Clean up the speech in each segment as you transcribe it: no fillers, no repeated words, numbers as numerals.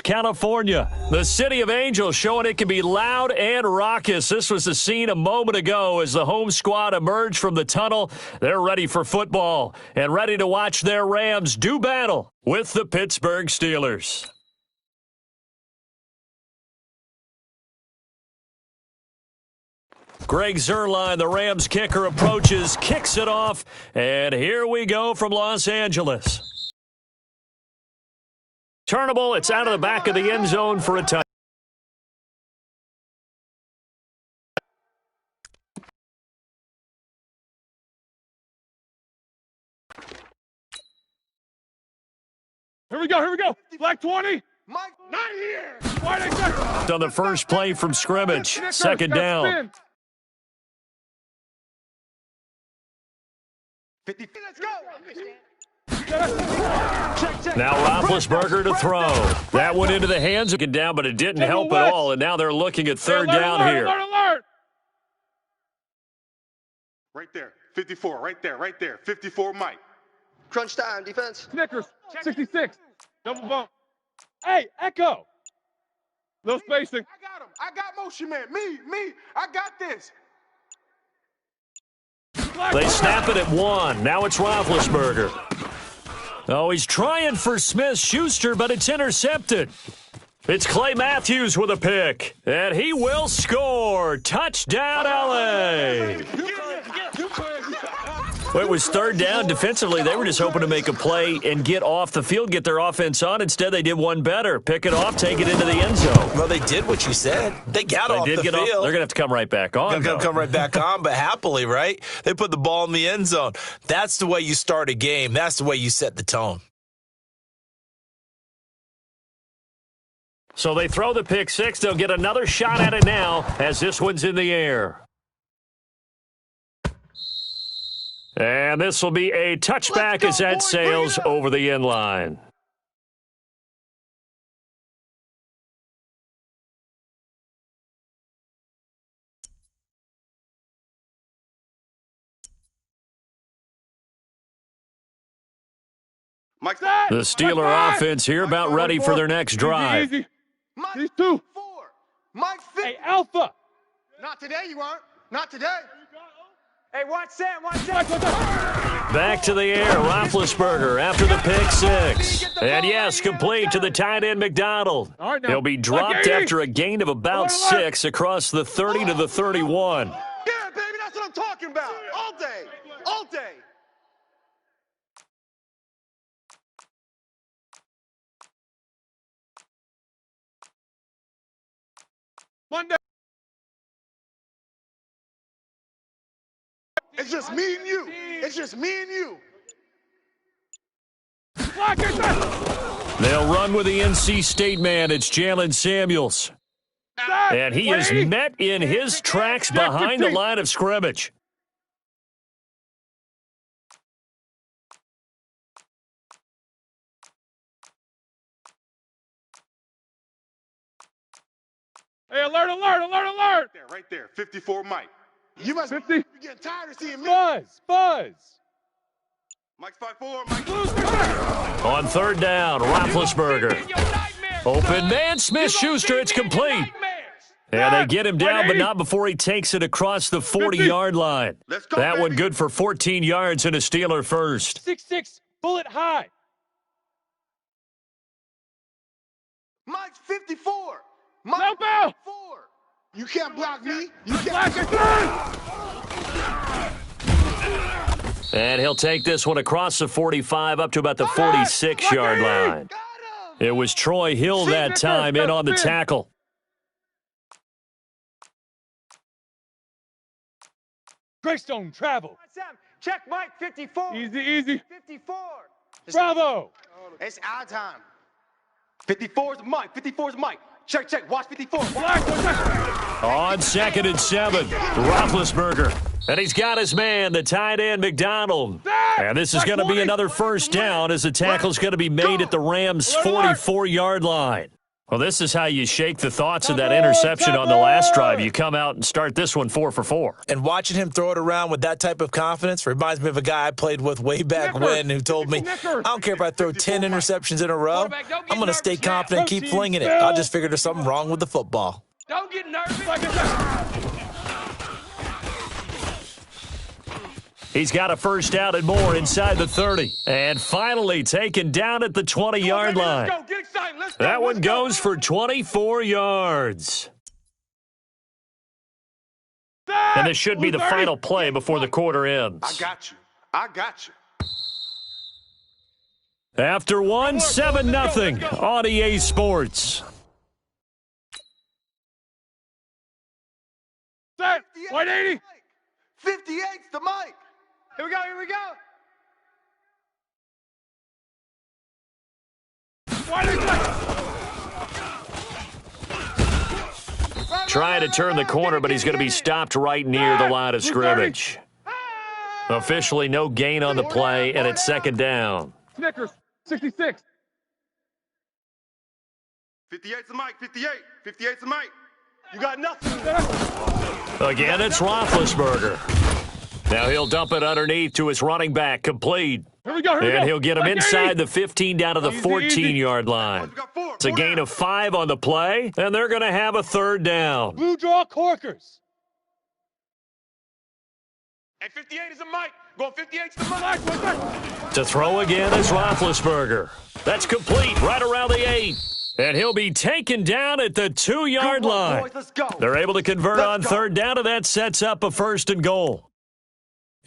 California. The City of Angels showing it can be loud and raucous. This was the scene a moment ago as the home squad emerged from the tunnel. They're ready for football and ready to watch their Rams do battle with the Pittsburgh Steelers. Greg Zuerlein, the Rams kicker, approaches, kicks it off, and here we go from Los Angeles. Turnable, it's out of the back of the end zone for a touchdown. Here we go. Flag 20. Mike, not here. On the first play from scrimmage, second down. 50. Let's go. Now Roethlisberger to throw. That went into the hands of down, but it didn't help at all, and now they're looking at third down here. Alert. Right there, 54, right there, 54, Mike. Crunch time, defense. Snickers, 66. Double bump. Hey, Echo. Little spacing. I got him. I got motion man. Me. I got this. They snap it at one. Now it's Roethlisberger. Oh, he's trying for Smith-Schuster, but it's intercepted. It's Clay Matthews with a pick, and he will score. Touchdown, L.A. Well, it was third down. Defensively, they were just hoping to make a play and get off the field, get their offense on. Instead, they did one better. Pick it off, take it into the end zone. Well, they did what you said. They got off the field. They're going to have to come right back on. They're going to come right back on, but happily, right? They put the ball in the end zone. That's the way you start a game. That's the way you set the tone. So they throw the pick six. They'll get another shot at it now as this one's in the air. And this will be a touchback as that sails over the end line. The Steeler offense here about ready for their next drive. Easy. These two. Mike, hey, Alpha. Not today, you aren't. Not today. Hey, watch Sam. Back to the air, Roethlisberger after the pick six. And yes, complete to the tight end McDonald. He'll be dropped after a gain of about 6 across the 30 to the 31. Yeah, baby, that's what I'm talking about. All day. Monday. It's just me and you. They'll run with the NC State man. It's Jalen Samuels. And he is met in his tracks behind the line of scrimmage. Hey, alert. Right there, 54, Mike. You must 50. be getting tired of seeing me. Buzz. Mike's 5'4", Mike. On third down, Roethlisberger. Open man, Smith-Schuster, it's complete. And they get him down, but not before he takes it across the 40-yard line. That one good for 14 yards and a Steeler first. 6'6", bullet high. Mike's 54. Mike 54. You can't block me. And he'll take this one across the 45 up to about the 46-yard line. It was Troy Hill that time in on the tackle. Greystone travel. Check Mike 54. Easy. 54. Bravo. It's our time. 54's Mike. Check. Watch 54. On 2nd and 7, Roethlisberger. And he's got his man, the tight end McDonald. And this is going to be another first down as the tackle's going to be made at the Rams' 44-yard line. Well, this is how you shake the thoughts of that interception on the last drive. You come out and start this one 4 for 4. And watching him throw it around with that type of confidence reminds me of a guy I played with way back when who told me, I don't care if I throw 10 interceptions in a row. I'm going to stay confident and keep flinging it. I just figured there's something wrong with the football. Don't get nervous. He's got a first down and more inside the 30. And finally taken down at the 20-yard line. Let's go. Get excited. Let's go. That one goes for 24 yards. And this should be the final play before the quarter ends. I got you. I got you. After one, 7-0 on EA Sports. Set. 180. 58's the mic. Here we go. Here we go. 180. Trying to turn the corner, but he's going to be stopped right near the line of scrimmage. Officially no gain on the play, and it's second down. Snickers. 66. 58's the mic. 58. 58's the mic. You got nothing. Again, it's Roethlisberger. Now he'll dump it underneath to his running back, complete. Here we go. Here we go. And he'll get him Back inside 80. the 15 down to the 14-yard line. It's a gain of 5 on the play, and they're going to have a third down. Blue draw corkers. And 58 is the mic. Going 58's the mic. To throw again is Roethlisberger. That's complete right around the 8. And he'll be taken down at the 2-yard line. Boys, let's go. They're able to convert on third down, and that sets up a 1st and goal.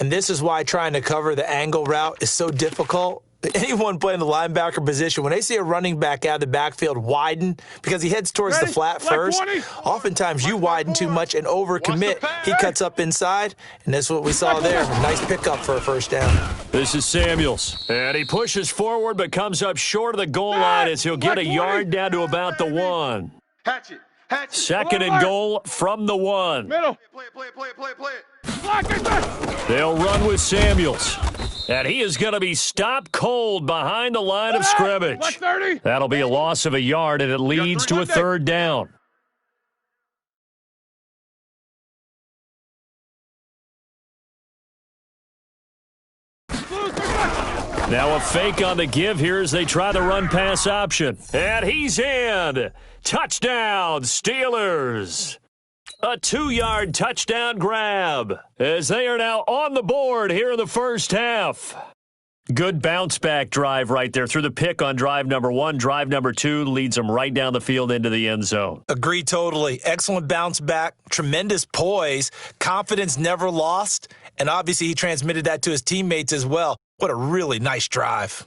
And this is why trying to cover the angle route is so difficult. Anyone playing the linebacker position, when they see a running back out of the backfield widen because he heads towards the flat first, oftentimes you widen too much and overcommit. He cuts up inside, and that's what we saw there. Nice pickup for a first down. This is Samuels, and he pushes forward but comes up short of the goal line as he'll get a yard down to about the 1. Hatch it. Hatch it. Second and goal from the 1. Middle. Play it, play it, play it, play it, play it. They'll run with Samuels, and he is going to be stopped cold behind the line of scrimmage. 30. That'll be a loss of a yard, and it leads to a third down. Now a fake on the give here as they try the run-pass option. And he's in. Touchdown, Steelers. A 2-yard touchdown grab as they are now on the board here in the first half. Good bounce-back drive right there through the pick on drive number 1. Drive number 2 leads them right down the field into the end zone. Agree totally. Excellent bounce back, tremendous poise, confidence never lost, and obviously he transmitted that to his teammates as well. What a really nice drive.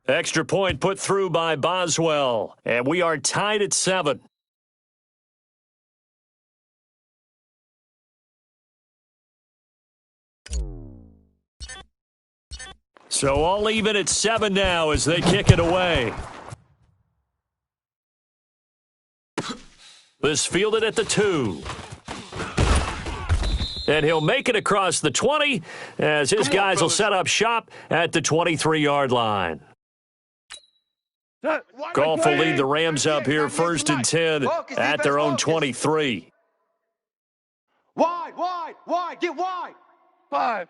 Extra point put through by Boswell, and we are tied at 7. So all even at 7 now as they kick it away. This fielded at the 2. And he'll make it across the 20 as his guys will set up shop at the 23-yard line. Goff will lead the Rams up here 1st and 10 at their own 23. Wide, wide, wide. Get wide. 5.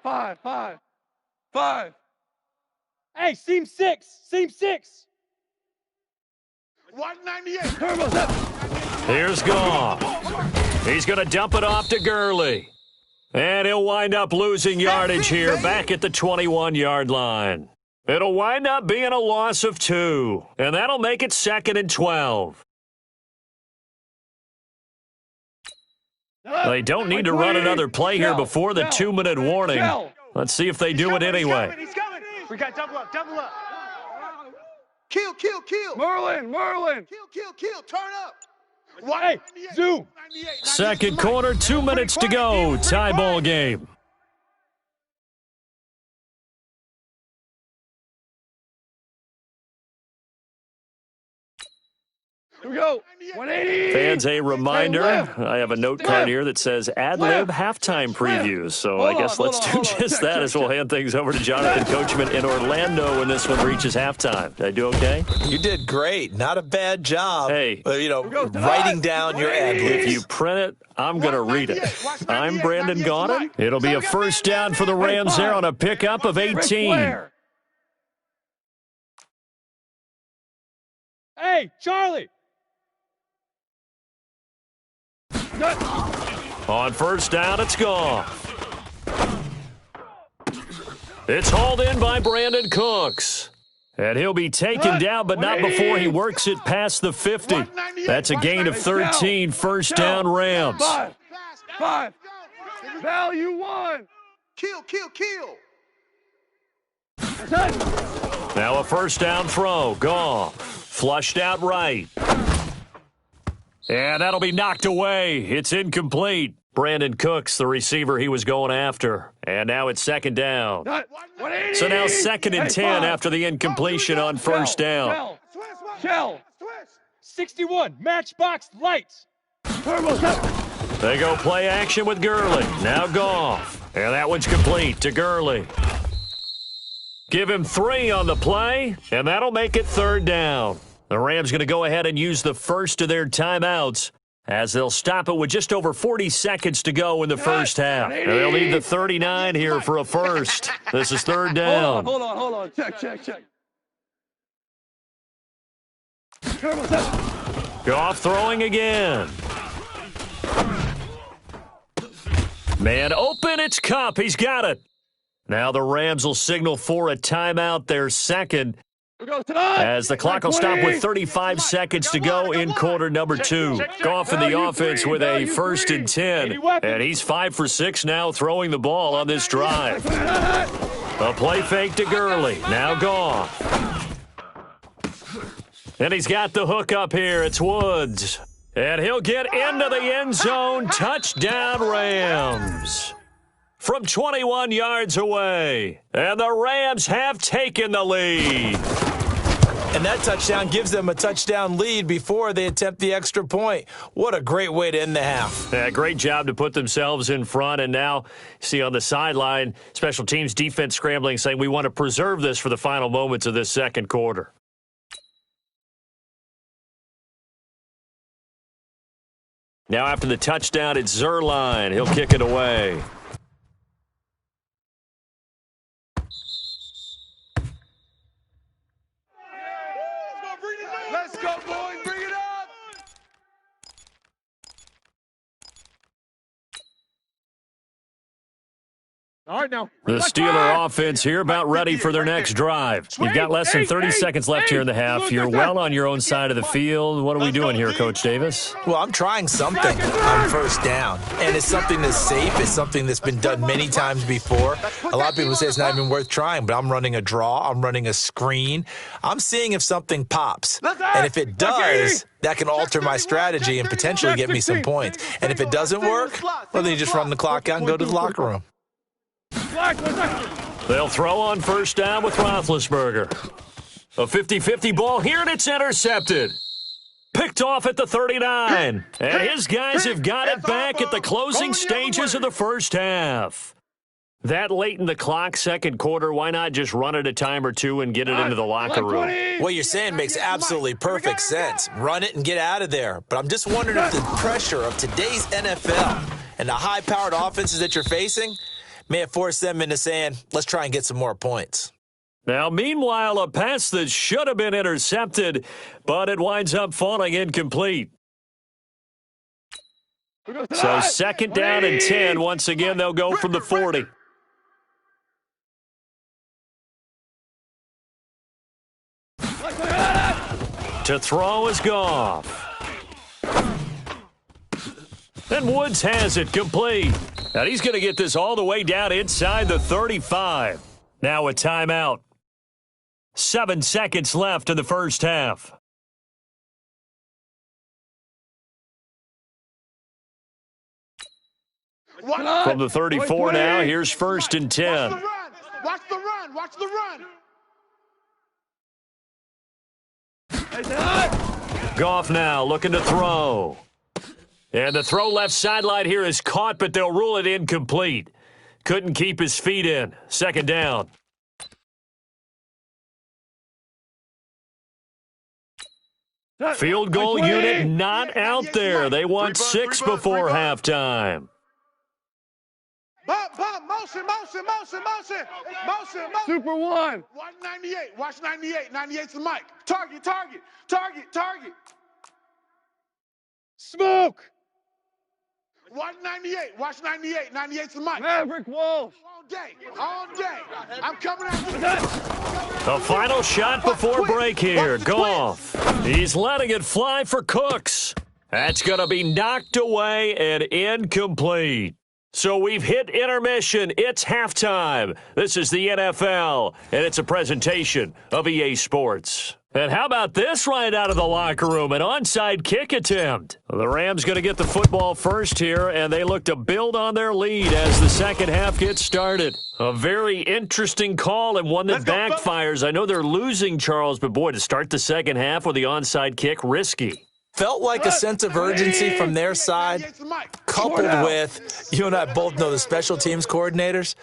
Hey, seam 6. Seam 6. 198. Here's Goff. He's going to dump it off to Gurley. And he'll wind up losing yardage here back at the 21-yard line. It'll wind up being a loss of 2, and that'll make it 2nd and 12. They don't need to run another play here before the 2-minute warning. Let's see if they do it anyway. He's coming. We got double up, double up. Kill, kill, kill. Merlin. Kill, kill, kill. Turn up. Hey, zoom. Second quarter, 2 minutes to go. Tie ball game. Here we go. 180. Fans, a reminder, Left. I have a note card here that says ad lib halftime previews. So Hold I guess on, let's hold do on. just Check, that as we'll hand things over to Jonathan Coachman in Orlando when this one reaches halftime. Did I do okay? You did great. Not a bad job. Hey. Writing down your ad libs. If you print it, I'm going to read it. I'm Brandon Gaudin. It'll be a first down for the Rams there on a pickup of 18. Hey, Charlie. On first down, it's gone. It's hauled in by Brandon Cooks. And he'll be taken down, but not before he works it past the 50. That's a gain of 13, first down Rams. Five. Value one. Kill. Now a first down throw. Goff. Flushed out right. And that'll be knocked away. It's incomplete. Brandon Cooks, the receiver he was going after. And now it's second down. So now second and 10 after the incompletion on first down. Shell. 61. Matchbox lights. They go play action with Gurley. Now Goff. And that one's complete to Gurley. Give him 3 on the play, and that'll make it third down. The Rams going to go ahead and use the first of their timeouts as they'll stop it with just over 40 seconds to go in the first half. And they'll need the 39 here for a first. This is third down. Hold on. Check. Goff throwing again. Man open, it's Kupp. He's got it. Now the Rams will signal for a timeout, their second, as the clock will stop with 35 seconds to go in quarter number 2. Goff in the offense with a first and 10, and he's 5 for 6 now throwing the ball on this drive. A play fake to Gurley. Now Goff. And he's got the hook up here. It's Woods. And he'll get into the end zone. Touchdown Rams. From 21 yards away. And the Rams have taken the lead. And that touchdown gives them a touchdown lead before they attempt the extra point. What a great way to end the half. Yeah, great job to put themselves in front. And now, see on the sideline, special teams defense scrambling, saying we want to preserve this for the final moments of this second quarter. Now after the touchdown, it's Zerline. He'll kick it away. Let's go, boys. Bring it up. All right, now. The Steeler offense here about ready for their next drive. You've got less than 30 seconds left here in the half. You're well on your own side of the field. What are we doing here, Coach Davis? Well, I'm trying something on first down, and it's something that's safe. It's something that's been done many times before. A lot of people say it's not even worth trying, but I'm running a draw. I'm running a screen. I'm seeing if something pops, and if it does, that can alter my strategy and potentially get me some points. And if it doesn't work, well, then you just run the clock out and go to the locker room. They'll throw on first down with Roethlisberger. A 50-50 ball here, and it's intercepted. Picked off at the 39. And his guys have got it back at the closing stages of the first half. That late in the clock, second quarter, why not just run it a time or two and get it into the locker room? What you're saying makes absolutely perfect sense. Run it and get out of there. But I'm just wondering if the pressure of today's NFL and the high-powered offenses that you're facing may have forced them into saying, let's try and get some more points. Now, meanwhile, a pass that should have been intercepted, but it winds up falling incomplete. So second down and 10. Once again, they'll go from the 40. To throw is Goff. And Woods has it complete. And he's going to get this all the way down inside the 35. Now a timeout. 7 seconds left in the first half. From the 34 now, here's first and 10. Watch the run. Watch the run. Goff now looking to throw. And the throw left sideline here is caught, but they'll rule it incomplete. Couldn't keep his feet in. Second down. Field goal unit not out there. They want 6 before halftime. Bump, motion. Super one. Watch 98. Watch 98. 98's the mic. Target. Smoke. Watch 98. Watch 98. 98's the mic. Maverick Walsh. All day. I'm coming after you. The final shot before break here. Goff. He's letting it fly for Cooks. That's going to be knocked away and incomplete. So we've hit intermission. It's halftime. This is the NFL, and it's a presentation of EA Sports. And how about this right out of the locker room? An onside kick attempt. The Rams going to get the football first here, and they look to build on their lead as the second half gets started. A very interesting call and one that backfires. I know they're losing, Charles, but boy, to start the second half with the onside kick, risky. Felt like a sense of urgency from their side, coupled with, you and I both know the special teams coordinators.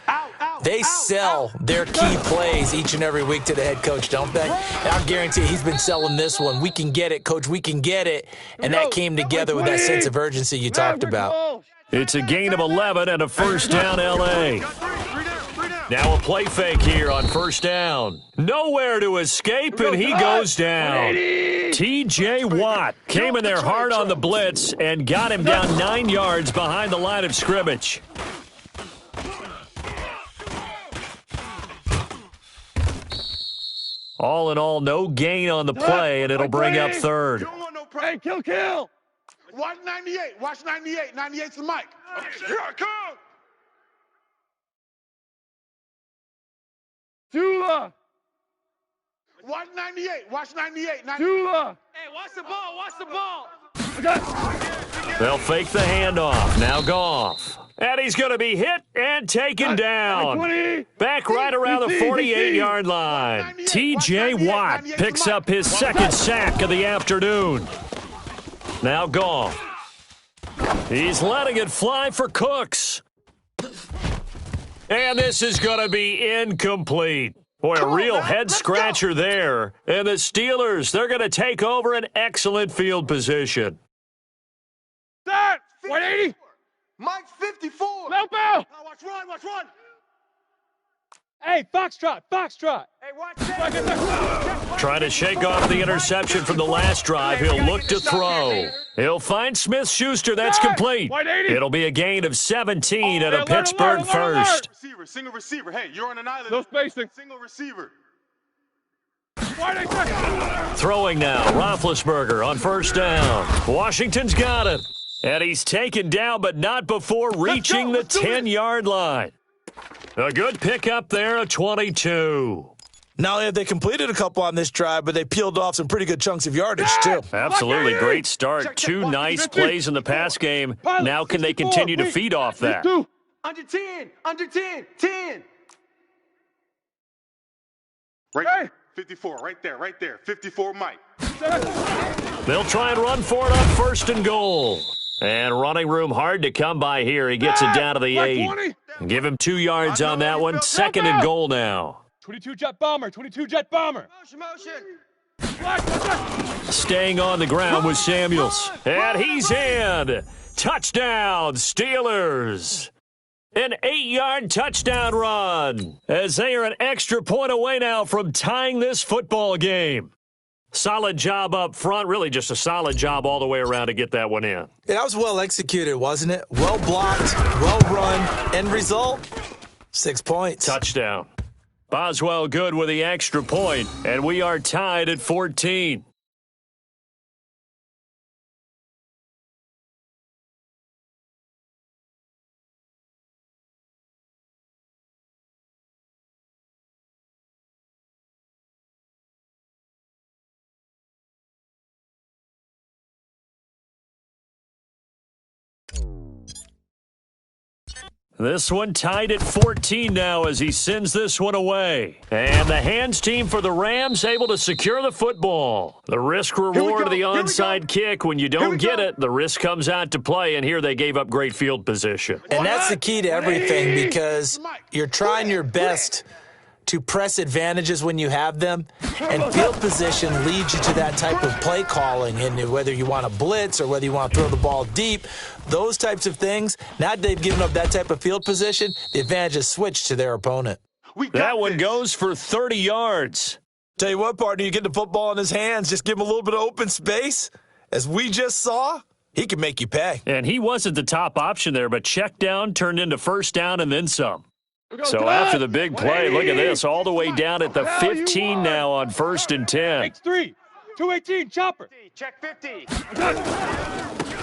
They sell their key plays each and every week to the head coach, don't they? And I guarantee he's been selling this one. We can get it, coach, we can get it. And that came together with that sense of urgency you talked about. It's a gain of 11 and a first down, L.A. Now a play fake here on first down. Nowhere to escape, and he goes down. T.J. Watt came in there hard on the blitz and got him down 9 yards behind the line of scrimmage. All in all, no gain on the play, and it'll bring up third. Hey, kill. Watch 98. Watch 98. 98's the mic. Here I come. Tula. Watch 98. Watch 98. Tula. Hey, watch the ball. They'll fake the handoff. Now Goff. And he's going to be hit and taken down. Back right around the 48-yard line. T.J. Watt picks up his second sack of the afternoon. Now Goff. He's letting it fly for Cooks. And this is going to be incomplete. Boy, a real head-scratcher there. And the Steelers, they're going to take over an excellent field position. Start! 180! Mike 54. Help out! Watch run. Hey, Foxtrot! Hey, watch that. Trying to shake off the interception from the last drive. He'll look to throw. He'll find Smith-Schuster. That's complete. It'll be a gain of 17 and a Pittsburgh first. Single receiver. Hey, you're on an island. No spacing. Single receiver. Throwing now. Roethlisberger on first down. Washington's got it. And he's taken down, but not before reaching the 10-yard line. A good pickup there, a 22. Not only have they completed a couple on this drive, but they peeled off some pretty good chunks of yardage, too. Absolutely great start. 2 nice plays in the pass game. Now can they continue to feed off that? Under 10. 10. Right, 54, right there. 54, Mike. They'll try and run for it on first and goal. And running room hard to come by here. He gets it down to the 8. Give him 2 yards on that one. Second and goal now. 22 jet bomber. Motion. Staying on the ground with Samuels. And he's in. Touchdown, Steelers. An 8-yard touchdown run. As they are an extra point away now from tying this football game. Solid job up front. Really just a solid job all the way around to get that one in. Yeah, that was well executed, wasn't it? Well blocked, well run. End result, 6 points. Touchdown. Boswell good with the extra point, and we are tied at 14. This one tied at 14 now as he sends this one away. And the hands team for the Rams able to secure the football. The risk reward of the onside kick. When you don't get it, the risk comes out to play, and here they gave up great field position. And that's the key to everything, because you're trying your best to press advantages when you have them, and field position leads you to that type of play calling, and whether you want to blitz or whether you want to throw the ball deep, those types of things. Now that they've given up that type of field position, the advantage is switched to their opponent. That one goes for 30 yards. Tell you what, partner, you get the football in his hands, just give him a little bit of open space. As we just saw, he can make you pay. And he wasn't the top option there, but check down turned into first down and then some. So after the big play, look at this, all the way down at the 15 now on 1st and 10. X3, 218, chopper. Check 50.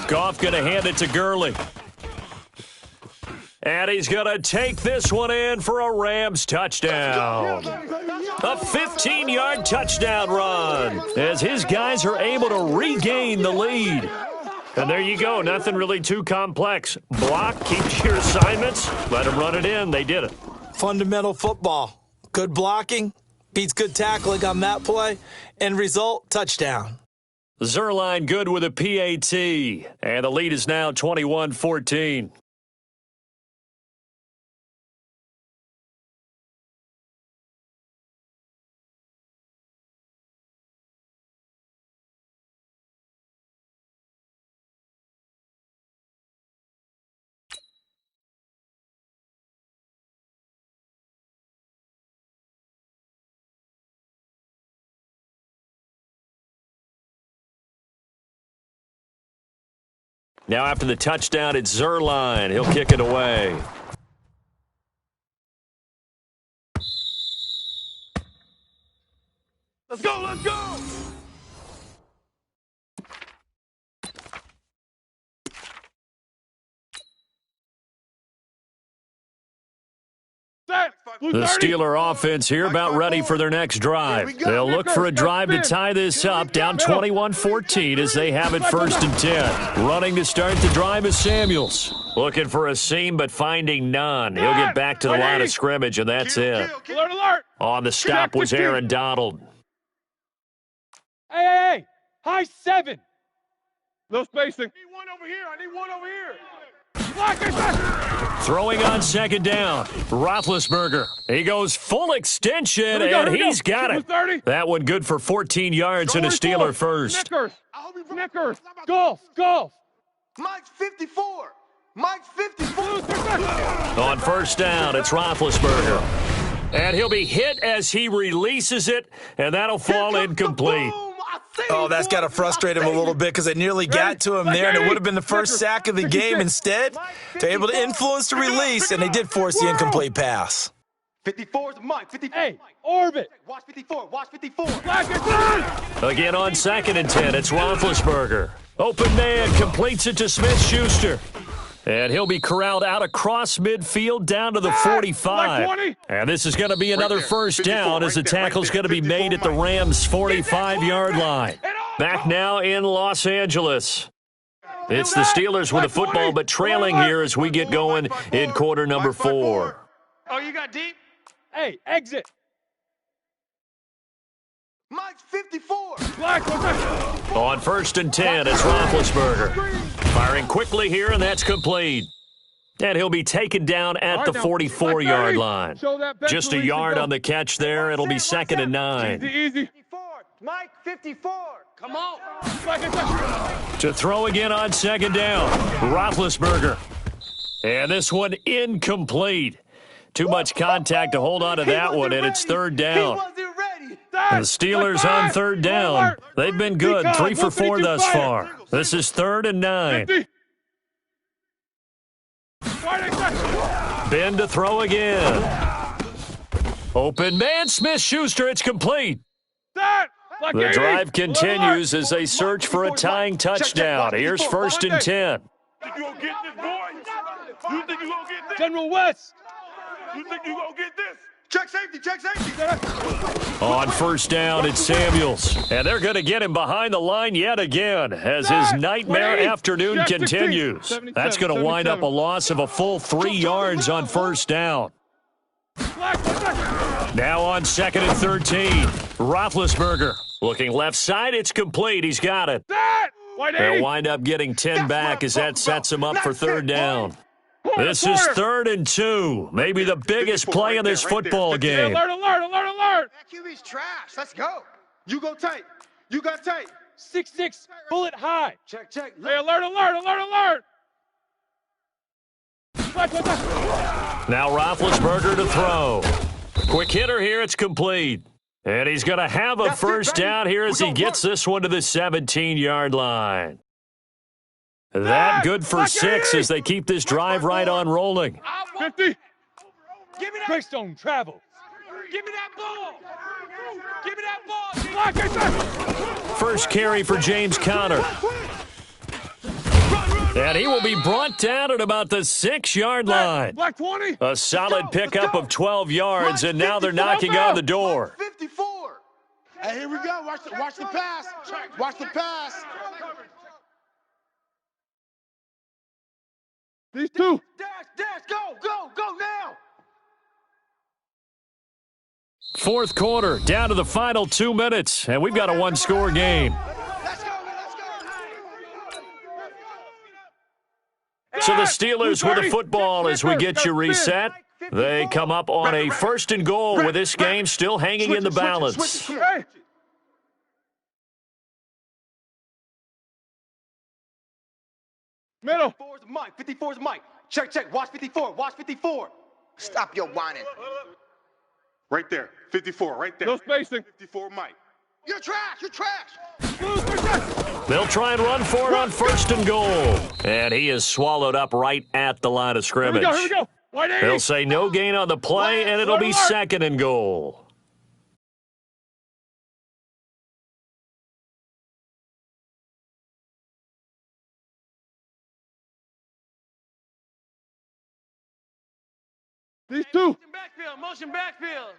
Goff going to hand it to Gurley. And he's going to take this one in for a Rams touchdown. A 15-yard touchdown run as his guys are able to regain the lead. And there you go. Nothing really too complex. Block, keep your assignments, let them run it in. They did it. Fundamental football. Good blocking beats good tackling on that play. End result, touchdown. Zerline good with a PAT. And the lead is now 21-14. Now after the touchdown, it's Zerline. He'll kick it away. Let's go, let's go! The Steeler offense here about ready for their next drive. They'll look for a drive to tie this up, down 21-14 as they have it 1st and 10. Running to start the drive is Samuels. Looking for a seam but finding none. He'll get back to the line of scrimmage, and that's it. Alert, alert! On the stop was Aaron Donald. Hey! High 7! No spacing. I need one over here. I need one over here. Throwing on 2nd down, Roethlisberger. He goes full extension, and he's got it. That one good for 14 yards and a Steeler first. Snickers. Golf. Mike's 54. Mike's 54. On 1st down, it's Roethlisberger. And he'll be hit as he releases it, and that'll fall incomplete. Oh, that's got to frustrate him a little bit because they nearly got to him there, and it would have been the first sack of the game. Instead, they're able to influence the release, and they did force the incomplete pass. 54 is Mike. 54. Hey, orbit. Watch 54. Watch 54. Again on 2nd and 10, it's Roethlisberger. Open man completes it to Smith-Schuster. And he'll be corralled out across midfield down to the 45. And this is going to be another first down as the tackle's going to be made at the Rams' 45-yard line. Back now in Los Angeles. It's the Steelers with the football, but trailing here as we get going in quarter number 4. Oh, you got deep? Hey, exit. Mike's 54. On 1st and 10, it's Roethlisberger. Firing quickly here, and that's complete. And he'll be taken down at the 44-yard line. Just a yard on the catch there. It'll be 2nd and 9. Easy. Mike 54. Come on. To throw again on 2nd down, Roethlisberger. And this one incomplete. Too much contact to hold on to that one, and it's 3rd down. The Steelers on 3rd down. They've been good, 3 for 4 thus far. This is 3rd and 9. Ben to throw again. Open man, Smith-Schuster, it's complete. The drive continues as they search for a tying touchdown. Here's 1st and 10. You gonna get this, boy? You think you gonna get this? General West. You think you gonna get this? Check safety, check safety. On first down, it's Samuels. And they're going to get him behind the line yet again as his nightmare afternoon continues. That's going to wind up a loss of a full 3 yards on first down. Now on 2nd and 13. Roethlisberger looking left side. It's complete. He's got it. They'll wind up getting 10 back as that sets him up for 3rd down. This is 3rd and 2. Maybe the biggest play in this football game. Alert, alert, alert, alert. That QB's trash. Let's go. You go tight. You got tight. 6'6", bullet high. Check, check. Hey, alert, alert, alert, alert. Now Roethlisberger to throw. Quick hitter here. It's complete. And he's going to have a first down here as he gets this one to the 17-yard line. That good for 6 as they keep this drive right on rolling. 50. Give me that. Greystone travel. Give me that ball. Give me that ball. First carry for James Conner. And he will be brought down at about the 6-yard line. Black 20. A solid pickup of 12 yards, and now they're knocking on the door. 54. Hey, here we go. Watch the pass. Watch the pass. These two. Dash, go now. 4th quarter, down to the final 2 minutes, and we've got a 1-score game. So the Steelers with the football as we get you reset. They come up on a 1st and goal with this game still hanging in the balance. Middle. 54's Mike. 54's Mike. Check. Watch 54. Watch 54. Stop your whining. Right there. 54, right there. No spacing. 54, Mike. You're trash. They'll try and run for it on 1st and goal. And he is swallowed up right at the line of scrimmage. Here we go. They'll say no gain on the play, and it'll be 2nd and goal. These two. Motion backfield.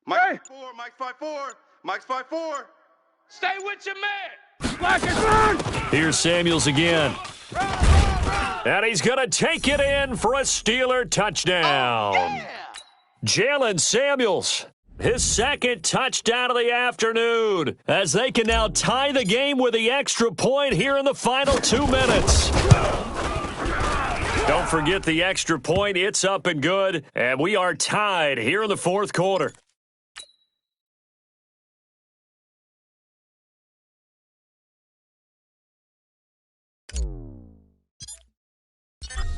Mike 4, Mike 5-4. Mike's 5-4. Stay with your man. Black and turn. Here's Samuels again. And he's going to take it in for a Steeler touchdown. Jalen Samuels, his 2nd touchdown of the afternoon, as they can now tie the game with the extra point here in the final 2 minutes. Don't forget the extra point. It's up and good, and we are tied here in the 4th quarter.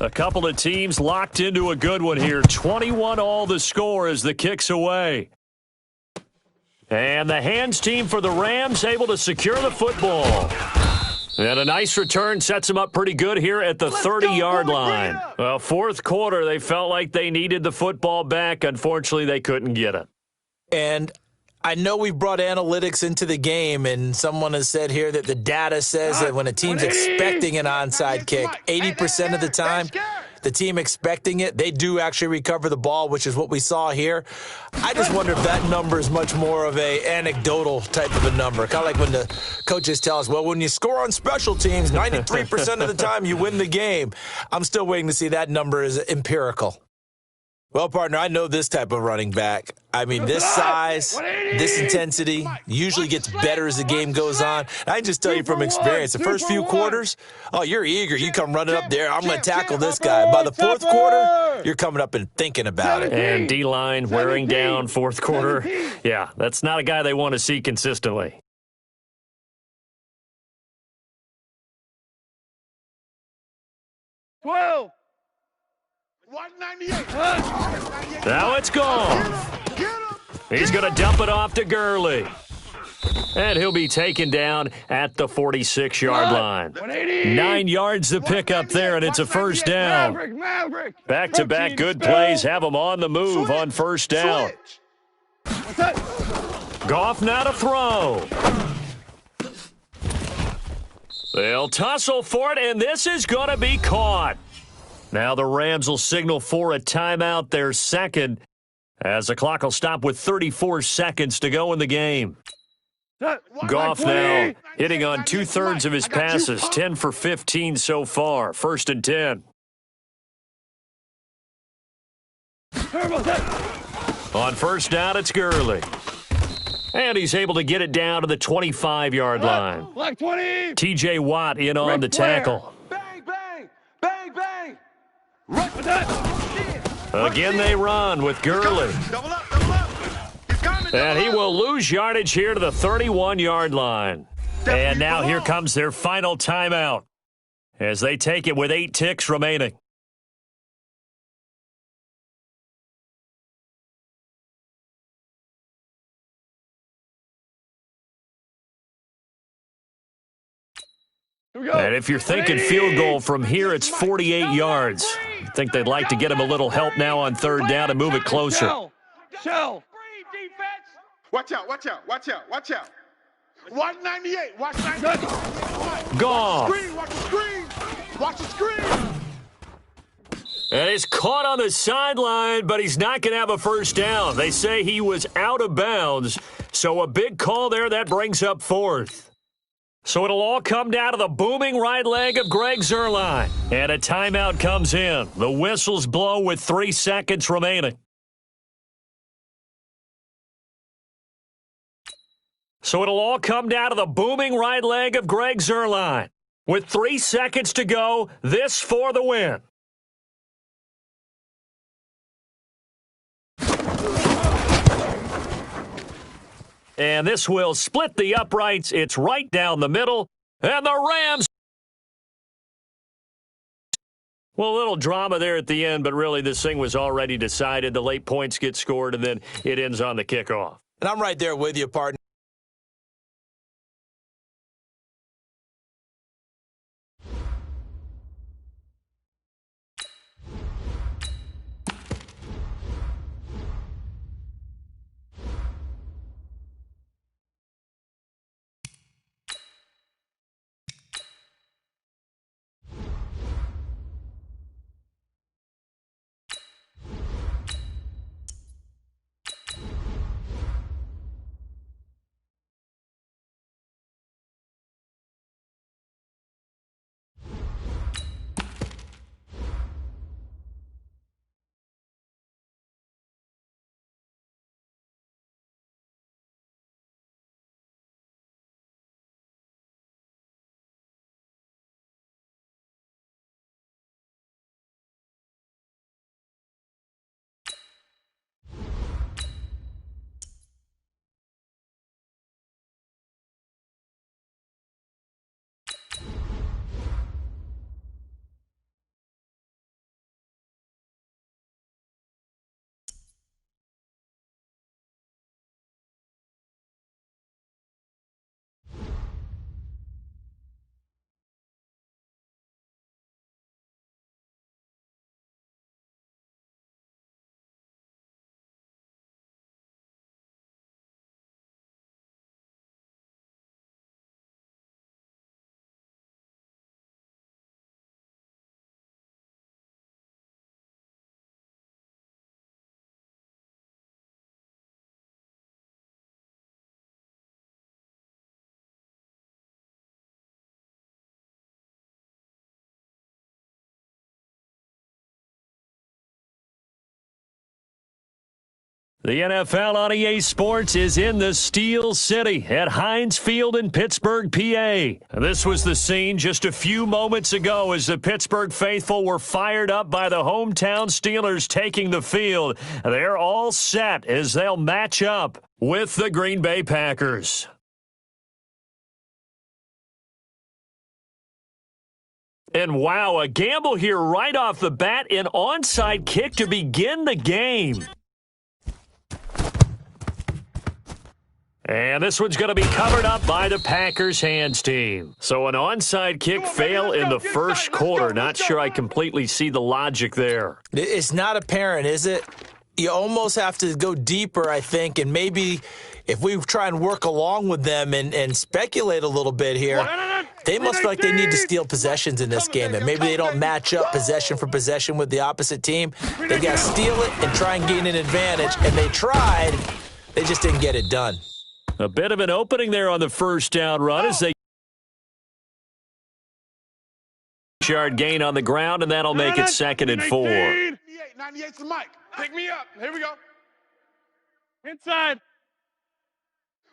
A couple of teams locked into a good one here. 21 all the score as the kick's away. And the hands team for the Rams able to secure the football. And a nice return sets them up pretty good here at the 30-yard line. Well, 4th quarter, they felt like they needed the football back. Unfortunately, they couldn't get it. And I know we've brought analytics into the game, and someone has said here that the data says that when a team's expecting an onside kick, 80% of the time, the team expecting it, they do actually recover the ball, which is what we saw here. I just wonder if that number is much more of a anecdotal type of a number. Kind of like when the coaches tell us, well, when you score on special teams, 93% of the time you win the game. I'm still waiting to see that number is empirical. Well, partner, I know this type of running back. I mean, this size, this intensity usually gets better as the game goes on. I can just tell you from experience, the first few quarters, you're eager. You come running up there, I'm going to tackle this guy. By the 4th quarter, you're coming up and thinking about it. And D-line wearing down 4th quarter. Yeah, that's not a guy they want to see consistently. Twelve. 198. Now it's gone. He's going to dump it off to Gurley. And he'll be taken down at the 46-yard line. 9 yards to pick up there, and it's a first down. Back-to-back good plays have them on the move on first down. Goff now to throw. They'll tussle for it, and this is going to be caught. Now the Rams will signal for a timeout, their second, as the clock will stop with 34 seconds to go in the game. Goff now hitting on 2/3 of his passes, 10 for 15 so far. 1st and 10. On 1st down, it's Gurley. And he's able to get it down to the 25-yard line. Like 20. T.J. Watt in on the tackle. Bang, bang, bang, bang. Right with that. Again they run with Gurley. Double up, double up. He's coming. And he will lose yardage here to the 31-yard line. And now here comes their final timeout as they take it with 8 ticks remaining. And if you're thinking field goal from here, it's 48 yards. I think they'd like to get him a little help now on 3rd down and move it closer. Shell. Watch out, watch out, watch out, watch out. Watch 98. Watch 98. Gone. Watch the screen. Watch the screen. And he's caught on the sideline, but he's not going to have a 1st down. They say he was out of bounds, so a big call there that brings up 4th. So it'll all come down to the booming right leg of Greg Zuerlein. And a timeout comes in. The whistles blow with 3 seconds remaining. So it'll all come down to the booming right leg of Greg Zuerlein. With 3 seconds to go, this for the win. And this will split the uprights. It's right down the middle. And the Rams. Well, a little drama there at the end, but really this thing was already decided. The late points get scored, and then it ends on the kickoff. And I'm right there with you, partner. The NFL on EA Sports is in the Steel City at Heinz Field in Pittsburgh, PA. This was the scene just a few moments ago as the Pittsburgh faithful were fired up by the hometown Steelers taking the field. They're all set as they'll match up with the Green Bay Packers. And wow, a gamble here right off the bat, an onside kick to begin the game. And this one's going to be covered up by the Packers hands team. So an onside kick fail in the first quarter. Not sure I completely see the logic there. It's not apparent, is it? You almost have to go deeper, I think, and maybe if we try and work along with them and speculate a little bit here, They must feel like they need to steal possessions in this game, and maybe they don't match up possession for possession with the opposite team. They got to steal it and try and gain an advantage, and they tried. They just didn't get it done. A bit of an opening there on the first down run as they yard gain on the ground, and that'll make it 2nd and 4. 98's the mic. Pick me up. Here we go. Inside.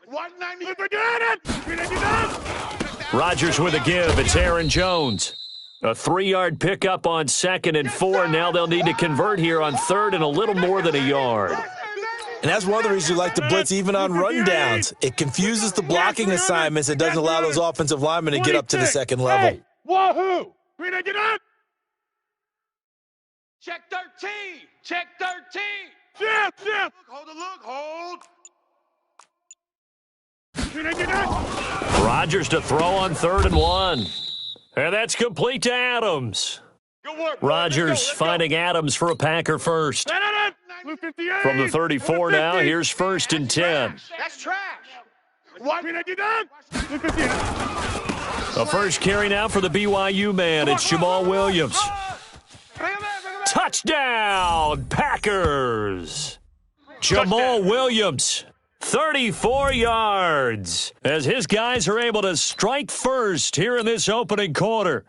198. Rodgers with a give. It's Aaron Jones. A 3-yard pickup on 2nd and 4. Now they'll need to convert here on 3rd and a little more than a yard. And that's one of the reasons you like to blitz even on rundowns. It confuses the blocking assignments. It doesn't allow those offensive linemen to get up to the second level. Hey, wahoo! Get up! Check 13. Check 13. Jim! Hold the look. Hold. Rodgers to throw on 3rd and 1. And that's complete to Adams. Good work, bro. Rodgers Let's go. finding Adams for a Packer first. Blue 58. From the 34 now, here's 1st and 10. That's trash. Blue 58. A first carry now for the BYU man. It's Jamal Williams. Touchdown, Packers! Jamal Williams, 34 yards, as his guys are able to strike first here in this opening quarter.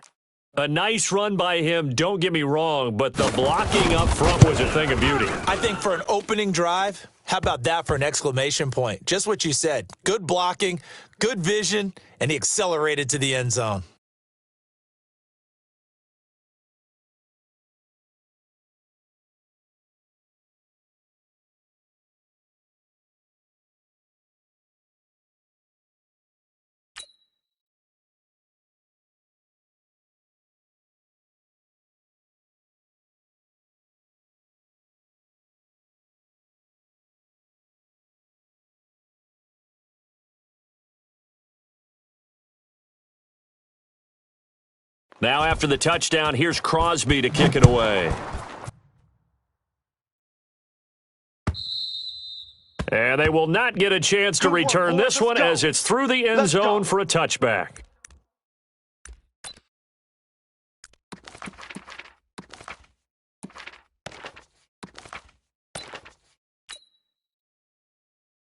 A nice run by him, don't get me wrong, but the blocking up front was a thing of beauty. I think for an opening drive, how about that for an exclamation point? Just what you said. Good blocking, good vision, and he accelerated to the end zone. Now after the touchdown, here's Crosby to kick it away. And they will not get a chance to return this one as it's through the end zone for a touchback.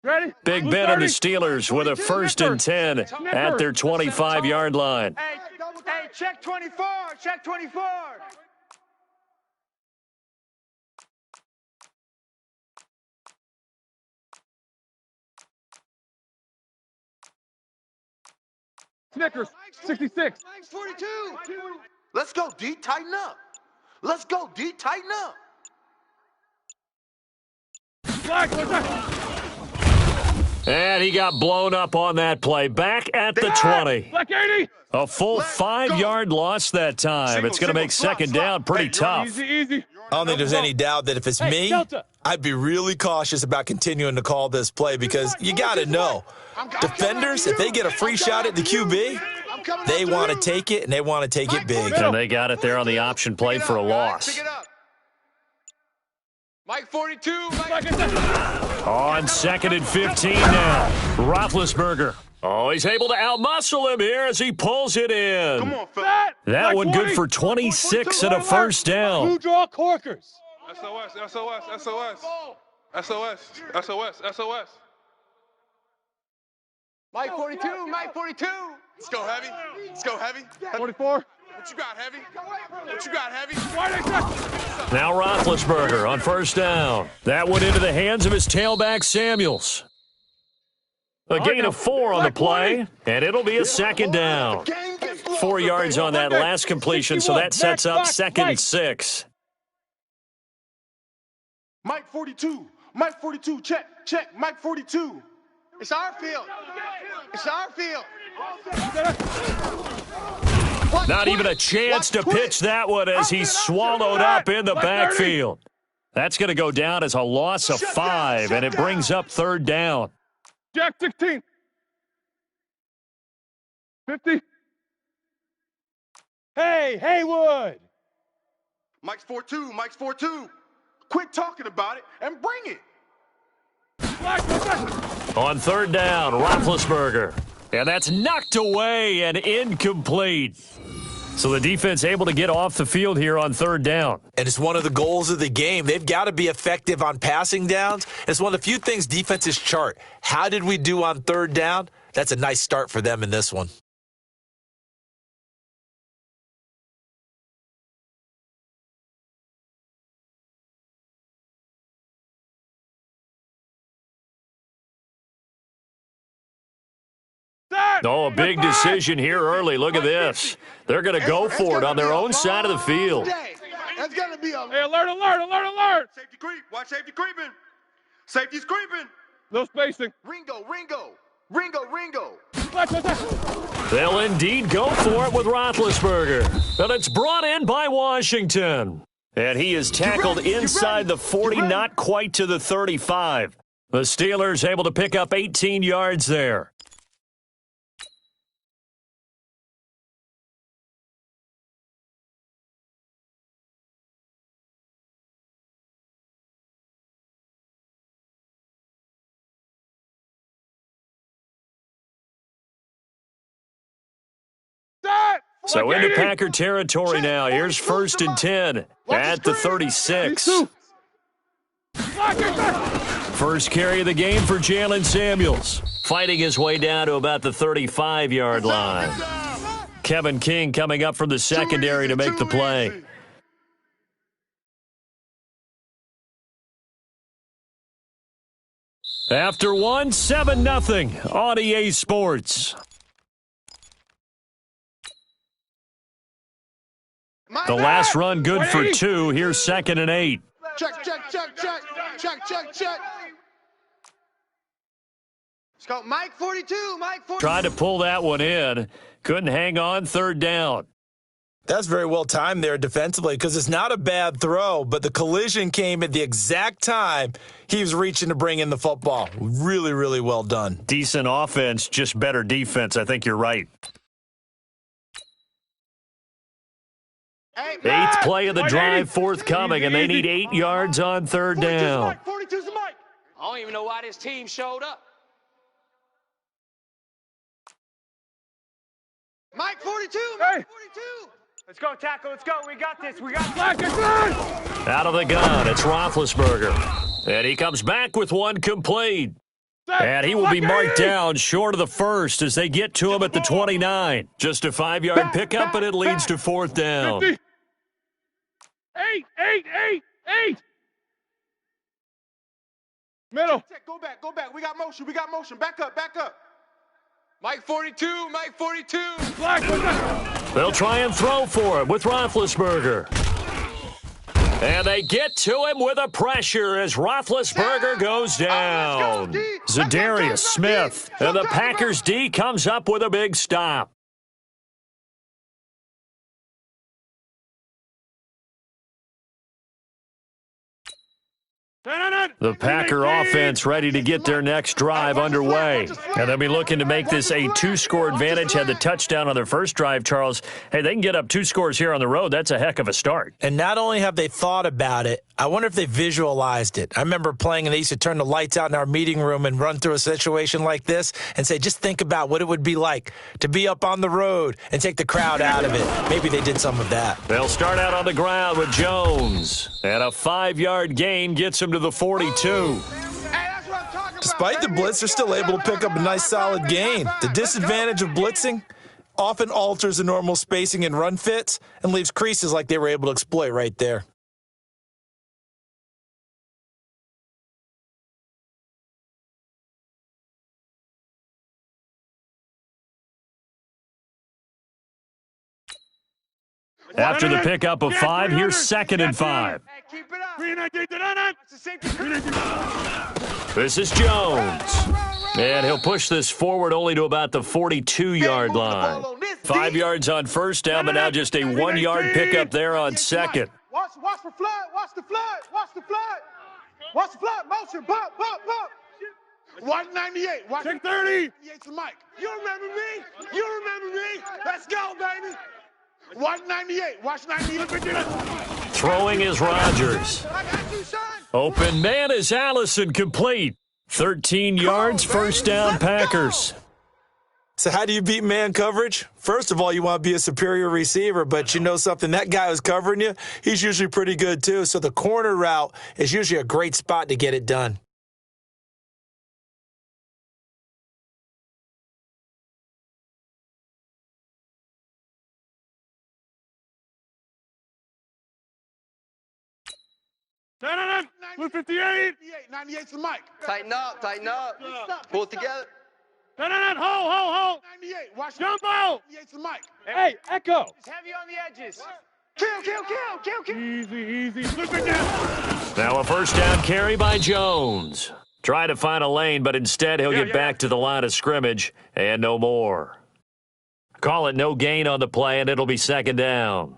Ready? Big Blue Ben and the 30. Steelers with a 1st and 10 at their 25-yard line. Hey, check 24. Check 24. Snickers, 66. 42. Let's go, D. Tighten up. Let's go, D. Tighten up. Black. And he got blown up on that play. Back at the 20. Black 80. A full 5-yard loss that time. It's going to make 2nd down pretty tough. Easy. I don't think there's any doubt that if it's me, Delta. I'd be really cautious about continuing to call this play because you got to know, defenders, if they get a free shot at the QB, they want to take it, and they want to take it big. And they got it there on the option play for a loss. Mike 42. On 2nd and 15 now. Roethlisberger. Oh, he's able to outmuscle him here as he pulls it in. Come on, Phil. That one good for 26 and a first down. Blue draw corkers. SOS, SOS, SOS. SOS, SOS, SOS. Mike 42. Mike 42. Let's go heavy. Let's go heavy. 44. What you got, heavy? What you got, heavy? Now Roethlisberger on first down. That went into the hands of his tailback, Samuels. A gain of 4 on the play, and it'll be a 2nd down. 4 yards on that last completion, so that sets up 2nd and 6. Mike 42. Mike 42. Check. Mike 42. It's our field. It's our field. Not even a chance to pitch that one as he's swallowed up in the backfield. That's going to go down as a loss of 5, and it brings up 3rd down. Jack 16. 50. Hey, Haywood. Mike's 4-2. Mike's 4-2. Quit talking about it and bring it. Black. On 3rd down, Roethlisberger. And that's knocked away and incomplete. So the defense able to get off the field here on third down. And it's one of the goals of the game. They've got to be effective on passing downs. It's one of the few things defenses chart. How did we do on third down? That's a nice start for them in this one. Oh, a big decision here early. Look at this. They're going to go for it on their own side of the field. That's going to be a... Hey, alert, alert, alert, alert! Safety creep. Watch safety creeping. Safety's creeping. No spacing. Ringo, Ringo. Ringo, Ringo. They'll indeed go for it with Roethlisberger. But it's brought in by Washington. And he is tackled inside the 40, not quite to the 35. The Steelers able to pick up 18 yards there. So into Packer territory now. Here's 1st and 10 at the 36. First carry of the game for Jalen Samuels. Fighting his way down to about the 35-yard line. Kevin King coming up from the secondary to make the play. After one, 7-0 on EA Sports. The last run good for 2. Here's 2nd and 8. Check, check, check, check. Check, check, check. Let's go. Mike 42, Mike 42. Tried to pull that one in. Couldn't hang on, 3rd down. That's very well timed there defensively because it's not a bad throw, but the collision came at the exact time he was reaching to bring in the football. Really, really well done. Decent offense, just better defense. I think you're right. 8th play of the drive forthcoming, and they need 8 yards on 3rd down. 42's the Mike. I don't even know why this team showed up. Mike 42, Mike 42. Let's go, tackle. Let's go. We got this. We got this. Out of the gun, it's Roethlisberger. And he comes back with one complete. And he will be marked down short of the 1st as they get to him at the 29. Just a 5-yard pickup, and it leads to 4th down. 50. 8. Middle. Go back, go back. We got motion, we got motion. Back up, back up. Mike 42, Mike 42. They'll try and throw for him with Roethlisberger. And they get to him with a pressure as Roethlisberger goes down. Zadarius Smith, and the Packers D comes up with a big stop. The Packer offense ready to get their next drive underway. And they'll be looking to make this a 2-score advantage. Had the touchdown on their first drive, Charles. Hey, they can get up 2 scores here on the road. That's a heck of a start. And not only have they thought about it, I wonder if they visualized it. I remember playing, and they used to turn the lights out in our meeting room and run through a situation like this and say, just think about what it would be like to be up on the road and take the crowd out of it. Maybe they did some of that. They'll start out on the ground with Jones. And a 5-yard gain gets him to the 42. Despite the blitz, they're still able to pick up a nice solid gain. The disadvantage of blitzing often alters the normal spacing and run fits and leaves creases like they were able to exploit right there. After the pickup of 5, here's 2nd and 5. This is Jones. And he'll push this forward only to about the 42-yard line. 5 yards on 1st down, but now just a 1-yard pickup there on 2nd. Watch for flood, watch the flood, watch the flood. Watch the flood, motion, bump, bump, bump. 198, watch 30. the Mike. You remember me? You remember me? Let's go, baby. 198. Watch 98. Throwing is Rodgers. Open man is Allison, complete. 13 yards, 1st down Packers. So how do you beat man coverage? First of all, you want to be a superior receiver, but you know something, that guy who's covering you, he's usually pretty good too. So the corner route is usually a great spot to get it done. Blue 58. 98's the mic. Tighten up, tighten up. Pull it together. Hold. 98. Watch jump out. 98's the mic. Hey, Echo. It's heavy on the edges. Kill. Easy. Flip it down. Now a first down carry by Jones. Try to find a lane, but instead he'll get back to the line of scrimmage and no more. Call it no gain on the play, and it'll be second down.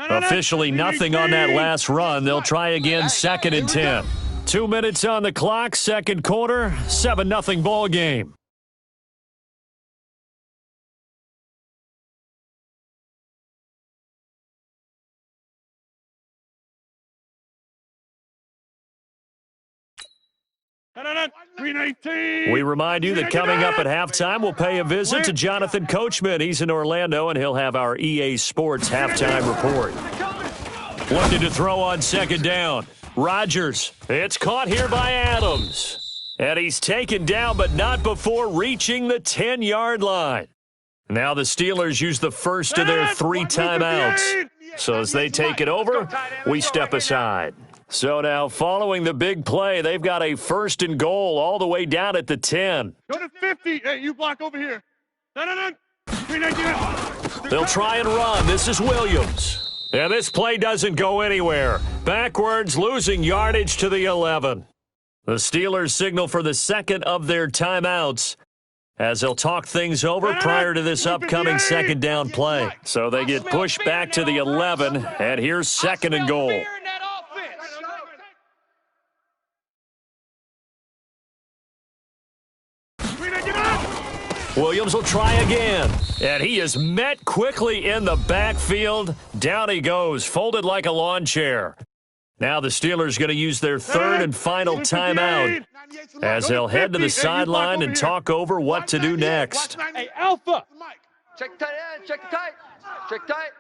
Officially nothing on that last run. They'll try again, 2nd and 10. 2 minutes on the clock, second quarter, 7-0 ball game. We remind you that coming up at halftime, we'll pay a visit to Jonathan Coachman. He's in Orlando, and he'll have our EA Sports halftime report. Looking to throw on second down. Rodgers. It's caught here by Adams. And he's taken down, but not before reaching the 10-yard line. Now the Steelers use the first of their 3 timeouts. So as they take it over, we step aside. So now, following the big play, they've got a 1st and goal all the way down at the 10. Go to 50. Hey, you block over here. No. They'll try and run. This is Williams. And this play doesn't go anywhere. Backwards, losing yardage to the 11. The Steelers signal for the second of their timeouts as they'll talk things over prior to this upcoming second down play. So they get pushed back to the 11, and here's 2nd and goal. Williams will try again, and he is met quickly in the backfield. Down he goes, folded like a lawn chair. Now the Steelers going to use their 3rd and final timeout as they'll head to the sideline and talk over what to do next. Hey, Alpha. Check tight end, check tight. Check tight.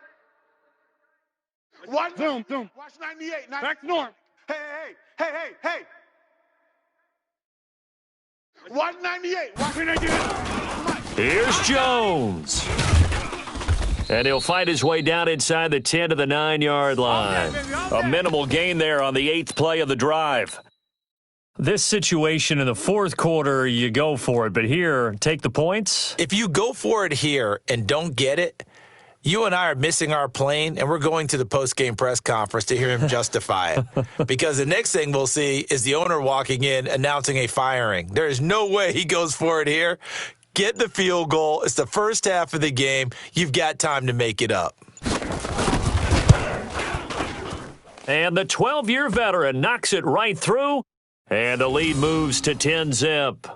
Zoom. Watch 98. Back to norm. Hey. 198. Watch 98. Here's Jones. And he'll fight his way down inside the 10 to the 9-yard line. A minimal gain there on the 8th play of the drive. This situation in the 4th quarter, you go for it. But here, take the points. If you go for it here and don't get it, you and I are missing our plane, and we're going to the post-game press conference to hear him justify it. Because the next thing we'll see is the owner walking in announcing a firing. There is no way he goes for it here. Get the field goal. It's the first half of the game. You've got time to make it up. And the 12-year veteran knocks it right through, and the lead moves to 10-zip.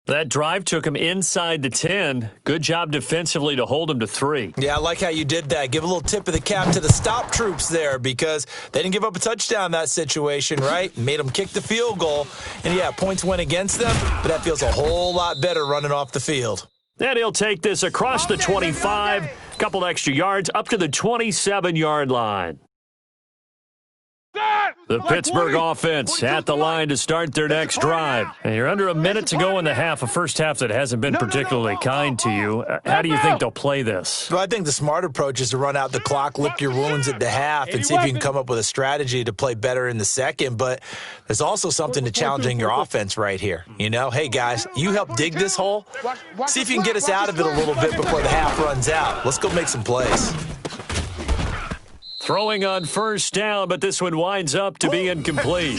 That drive took him inside the 10. Good job defensively to hold him to 3. Yeah, I like how you did that. Give a little tip of the cap to the stop troops there because they didn't give up a touchdown in that situation, right? Made them kick the field goal. And, yeah, points went against them, but that feels a whole lot better running off the field. And he'll take this across the 25, a couple extra yards, up to the 27-yard line. The Pittsburgh offense at the line to start their next drive. And you're under a minute to go in the half, a first half that hasn't been particularly kind to you. How do you think they'll play this? Well, I think the smart approach is to run out the clock, lick your wounds at the half, and see if you can come up with a strategy to play better in the second. But there's also something to challenging your offense right here. You know, hey, guys, you help dig this hole. See if you can get us out of it a little bit before the half runs out. Let's go make some plays. Throwing on first down, but this one winds up to be incomplete.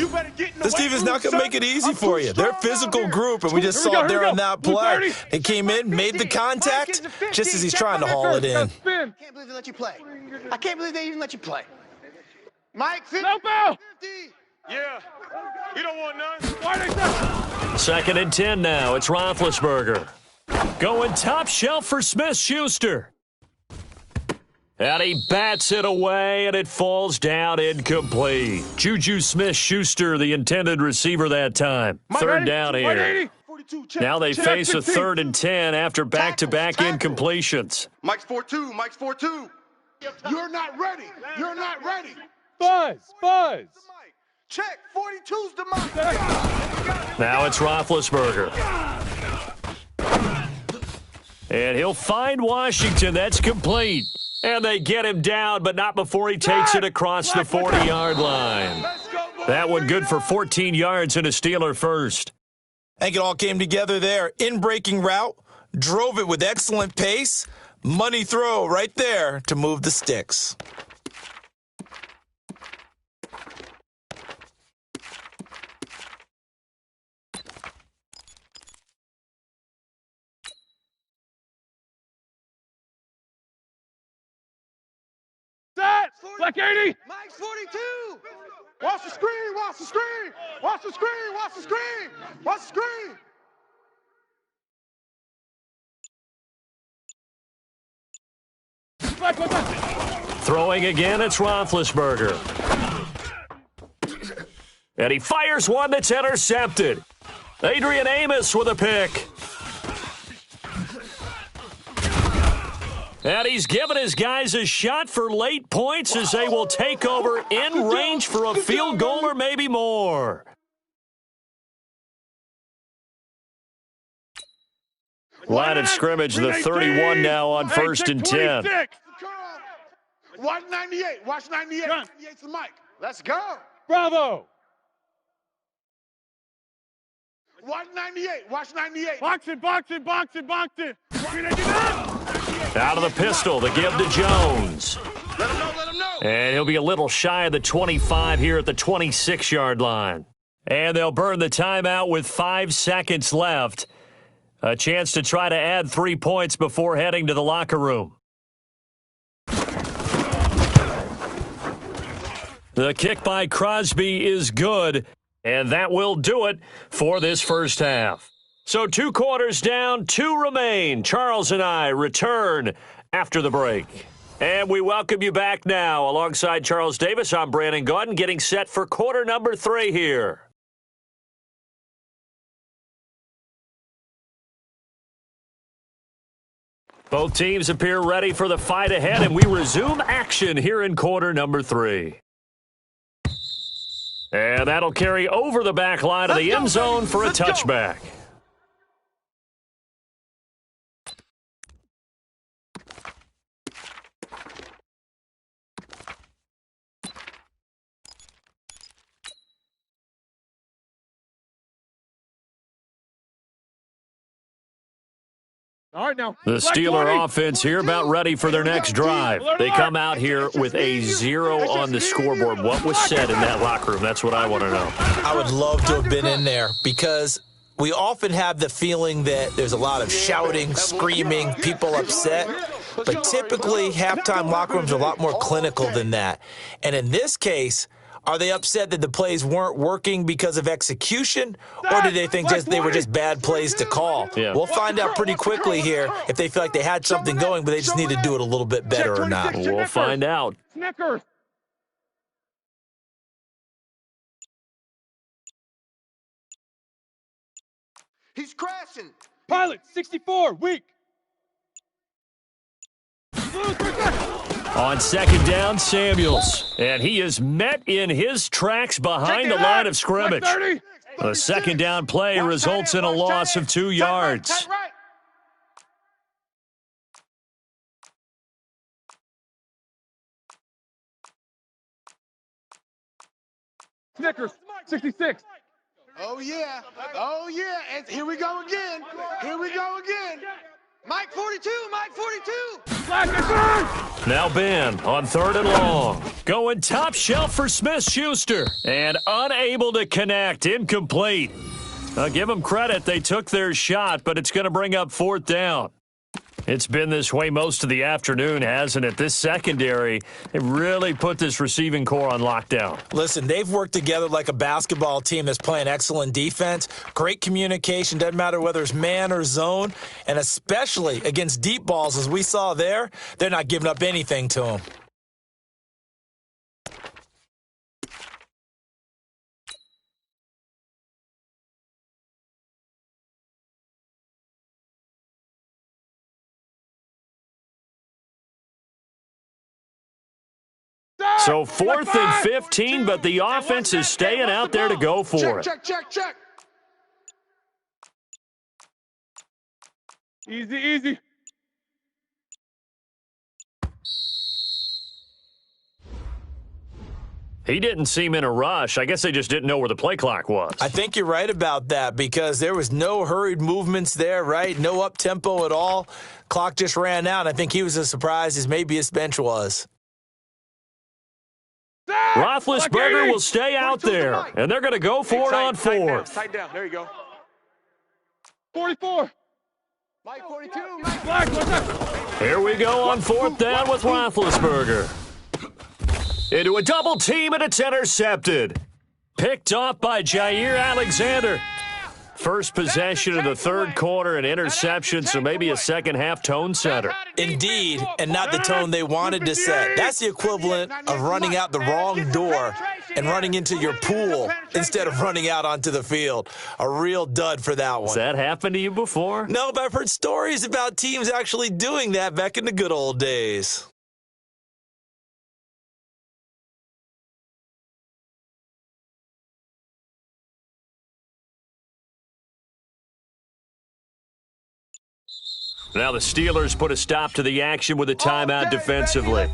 This defense not going to make it easy for you. They're a physical group, and we just saw it there on that play. They came in, made the contact, just as he's trying to haul it in. I can't believe they let you play. I can't believe they even let you play. Mike, 50. Yeah. You don't want none. 2nd and 10 now. It's Roethlisberger. Going top shelf for Smith-Schuster. And he bats it away, and it falls down incomplete. Juju Smith-Schuster, the intended receiver that time. Third down here. Now they face a 3rd and 10 after back-to-back incompletions. Mike's 4-2. Mike's 4-2. You're not ready. You're not ready. Buzz. Check. 42's the mic. Now it's Roethlisberger. And he'll find Washington. That's complete. And they get him down, but not before he takes it across the 40-yard line. That one good for 14 yards and a Steeler first. I think it all came together there. In-breaking route, drove it with excellent pace. Money throw right there to move the sticks. Set. Black 80. Mike's 42. Watch the screen. Watch the screen. Watch the screen. Watch the screen. Watch the screen. Throwing again, it's Roethlisberger. And he fires one that's intercepted. Adrian Amos with a pick. And he's given his guys a shot for late points as they will take over in range for a field goal or maybe more. Line of scrimmage, the 31 now on 1st and 10. 198. Watch 98. 98's the mic. Let's go. Bravo. 198. Watch 98. Box it. Out of the pistol to give to Jones. Let him know. Let him know. And he'll be a little shy of the 25 here at the 26-yard line. And they'll burn the timeout with 5 seconds left. A chance to try to add 3 points before heading to the locker room. The kick by Crosby is good, and that will do it for this first half. So 2 quarters down, 2 remain. Charles and I return after the break. And we welcome you back now. Alongside Charles Davis, I'm Brandon Gaudin, getting set for quarter number 3 here. Both teams appear ready for the fight ahead, and we resume action here in quarter number 3. And that'll carry over the back line of the end zone for a touchback. All right, now. The Steeler offense here about ready for their next drive. They come out here with a 0 on the scoreboard. What was said in that locker room? That's what I want to know. I would love to have been in there because we often have the feeling that there's a lot of shouting, screaming, people upset. But typically, halftime locker rooms are a lot more clinical than that. And in this case, are they upset that the plays weren't working because of execution, or do they think they were just bad plays to call? Yeah. We'll find out pretty quickly here if they feel like they had something going, but they just need to do it a little bit better or not. We'll find out. Snickers. He's crashing. Pilot, 64, weak. On second down, Samuels. And he is met in his tracks behind the line of scrimmage. The second down play results in a loss of 2 yards. Snickers, 66. Oh, yeah. Oh, yeah. And here we go again. Here we go again. Mike 42. Mike 42. Now Ben on 3rd and long. Going top shelf for Smith-Schuster. And unable to connect. Incomplete. I'll give them credit. They took their shot, but it's going to bring up 4th down. It's been this way most of the afternoon, hasn't it? This secondary, it really put this receiving core on lockdown. Listen, they've worked together like a basketball team that's playing excellent defense. Great communication, doesn't matter whether it's man or zone. And especially against deep balls, as we saw there, they're not giving up anything to them. So 4th and 15, but the offense is staying out there to go for it. Check. Easy. He didn't seem in a rush. I guess they just didn't know where the play clock was. I think you're right about that because there was no hurried movements there, right? No up-tempo at all. Clock just ran out. I think he was as surprised as maybe his bench was. Roethlisberger will stay out there, and they're going to go for it on 4th. Tight down. There you go. 44. Mike 42. Mike. Black, what's up? Here we go on 4th down with Roethlisberger. Into a double team, and it's intercepted. Picked off by Jair Alexander. First possession of the third quarter, an interception, so maybe a second-half tone setter. Indeed, and not the tone they wanted to set. That's the equivalent of running out the wrong door and running into your pool instead of running out onto the field. A real dud for that one. Has that happened to you before? No, but I've heard stories about teams actually doing that back in the good old days. Now the Steelers put a stop to the action with a timeout defensively.